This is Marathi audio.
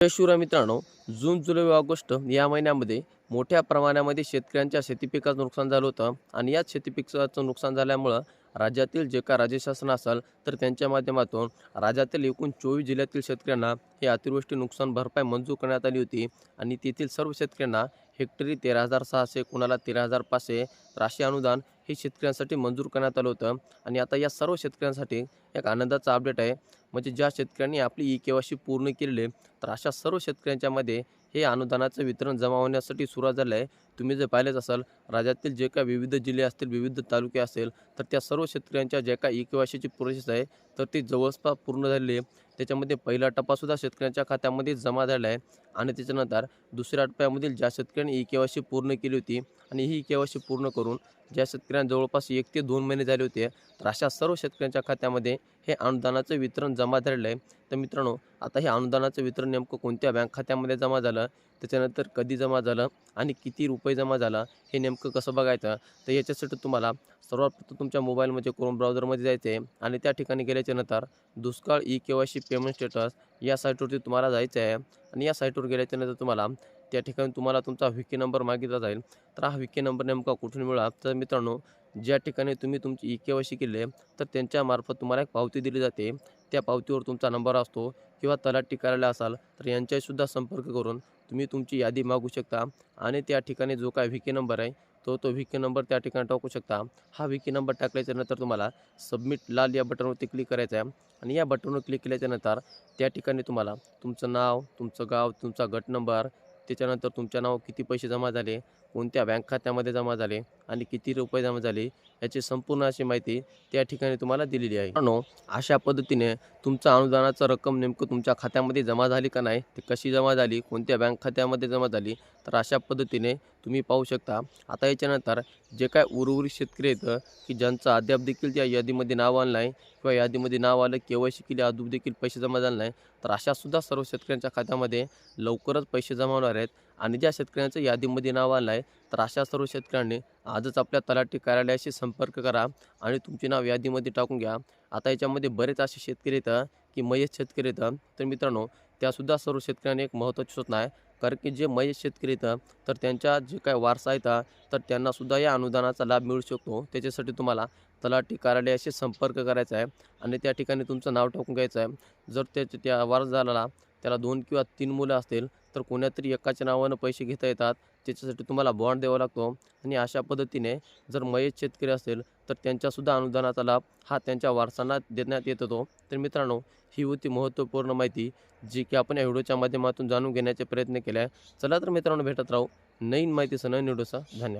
जय शिवराय मित्रांनो, जून, जुलै व ऑगस्ट या महिन्यामध्ये मोठ्या प्रमाणामध्ये शेतकऱ्यांच्या शेतीपिकाचं नुकसान झालं होतं आणि याच शेतीपिकाचं नुकसान झाल्यामुळं राज्यातील जे काय राज्य शासन असेल तर त्यांच्या माध्यमातून राज्यातील एकूण 24 जिल्ह्यातील शेतकऱ्यांना ही अतिवृष्टी नुकसान भरपाई मंजूर करण्यात आली होती आणि तेथील सर्व शेतकऱ्यांना हेक्टरी 13,600 कुणाला 13,500 राशी अनुदान हे शेतकऱ्यांसाठी मंजूर करण्यात आलं होतं. आणि आता या सर्व शेतकऱ्यांसाठी एक आनंदाचा अपडेट आहे, म्हणजे ज्या शेतकऱ्यांनी आपली ई-के-वाय-सी पूर्ण केलेली आहे तर अशा सर्व शेतकऱ्यांच्यामध्ये हे अनुदानाचं वितरण जमा होण्यासाठी सुरुवात झालं आहे. तुम्ही जर पाहिलेच असाल, राज्यातील जे काही विविध जिल्हे असतील, विविध तालुके असेल, तर त्या सर्व शेतकऱ्यांच्या जे काही ई-के-वाय-सीची प्रोसेस आहे तर ती जवळपास पूर्ण झालेली आहे. त्याच्यामध्ये पहिला टप्पासुद्धा शेतकऱ्यांच्या खात्यामध्ये जमा झाला आहे आणि त्याच्यानंतर दुसऱ्या टप्प्यामधील ज्या शेतकऱ्यांनी ई-के-वाय-सी पूर्ण केली होती आणि ही ई-के-वाय-सी पूर्ण करून ज्या शेतकऱ्यांना जवळपास 1 ते 2 महिने झाले होते तर अशा सर्व शेतकऱ्यांच्या खात्यामध्ये हे अनुदानाचं वितरण जमा झालेलं आहे. तर मित्रांनो, आता हे अनुदानाचं वितरण नेमकं कोणत्या बँक खात्यामध्ये जमा झालं, त्याच्यानंतर कधी जमा झालं आणि किती रुपये जमा झाला हे नेमकं कसं बघायचं, तर याच्यासाठी तुम्हाला सर्वात प्रथम तुमच्या मोबाईलमध्ये क्रोम ब्राउझरमध्ये जायचं आहे आणि त्या ठिकाणी गेल्याच्यानंतर दुष्काळ ई-के-वाय-सी पेमेंट स्टेटस या साईटवरती तुम्हाला जायचं आहे. आणि या साईटवर गेल्याच्यानंतर तुम्हाला त्या ठिकाणी तुम्हाला तुमचा व्ही-के नंबर मागितला जाईल. तर हा व्ही-के नंबर नेमका कुठून मिळाला, तर मित्रांनो, ज्या ठिकाणी तुम्ही तुमची ई-के-वाय-सी केली आहे तर त्यांच्यामार्फत तुम्हाला एक पावती दिली जाते. त्या पावतीवर तुमचा नंबर असतो किंवा तलाठी कार्यालय असाल तर यांच्याशीसुद्धा संपर्क करून तुम्ही तुमची यादी मागू शकता आणि त्या ठिकाणी जो काय व्ही-के नंबर आहे तो व्ही-के नंबर त्या ठिकाणी टाकू शकता. हा व्ही-के नंबर टाकल्याच्यानंतर तुम्हाला सबमिट लाल या बटनवरती क्लिक करायचं आहे आणि या बटनवर क्लिक केल्याच्यानंतर त्या ठिकाणी तुम्हाला तुमचं नाव, तुमचं गाव, तुमचा गट नंबर, त्याच्यानंतर तुमच्या नाव किती पैसे जमा झाले, कोणत्या बँक खात्यामध्ये जमा झाले आणि किती रुपये जमा झाले याची संपूर्ण अशी माहिती त्या ठिकाणी तुम्हाला दिलेली आहे. मित्रांनो, अशा पद्धतीने तुमचं अनुदानाचं रक्कम नेमकं तुमच्या खात्यामध्ये जमा झाली का नाही, ते कशी जमा झाली, कोणत्या बँक खात्यामध्ये जमा झाली, तर अशा पद्धतीने तुम्ही पाहू शकता. आता याच्यानंतर जे काय उर्वरित शेतकरी आहेत की ज्यांचं अद्याप देखील त्या यादीमध्ये नाव आलं नाही किंवा यादीमध्ये नाव आलं, के-वाय-सी केली, अजून देखील पैसे जमा झाले नाही, तर अशासुद्धा सर्व शेतकऱ्यांच्या खात्यामध्ये लवकरच पैसे जमा होणार आहेत. आणि ज्या शेतकऱ्यांचं यादीमध्ये नाव आलं आहे तर अशा सर्व शेतकऱ्यांनी आजच आपल्या तलाठी कार्यालयाशी संपर्क करा आणि तुमचे नाव यादीमध्ये टाकून घ्या. आता याच्यामध्ये बरेच असे शेतकरी येतात की मयत शेतकरी येतात, तर मित्रांनो, त्यासुद्धा सर्व शेतकऱ्यांनी एक महत्त्वाची सूचना आहे, कारण की जे मयत शेतकरी येतात तर त्यांच्या जे काय वारसा येतात तर त्यांनासुद्धा या अनुदानाचा लाभ मिळू शकतो. त्याच्यासाठी तुम्हाला तलाठी कार्यालयाशी संपर्क करायचा आहे आणि त्या ठिकाणी तुमचं नाव टाकून घ्यायचं आहे. जर त्या वारसदाराला त्याला 2 किंवा 3 मुलं असतील तर कोणातरी एकाच्या नावानं पैसे घेता येतात. त्याच्यासाठी तुम्हाला बॉन्ड द्यावा लागतो आणि अशा पद्धतीने जर मयत शेतकरी असेल तर त्यांच्यासुद्धा अनुदानाचा लाभ हा त्यांच्या वारसांना देण्यात येत होतो. तर मित्रांनो, ही होती महत्त्वपूर्ण माहिती जी की आपण या व्हिडिओच्या माध्यमातून जाणून घेण्याचे प्रयत्न केले आहे. चला तर मित्रांनो, भेटत राहू नवीन माहितीसह नवीन व्हिडिओसह. धन्यवाद.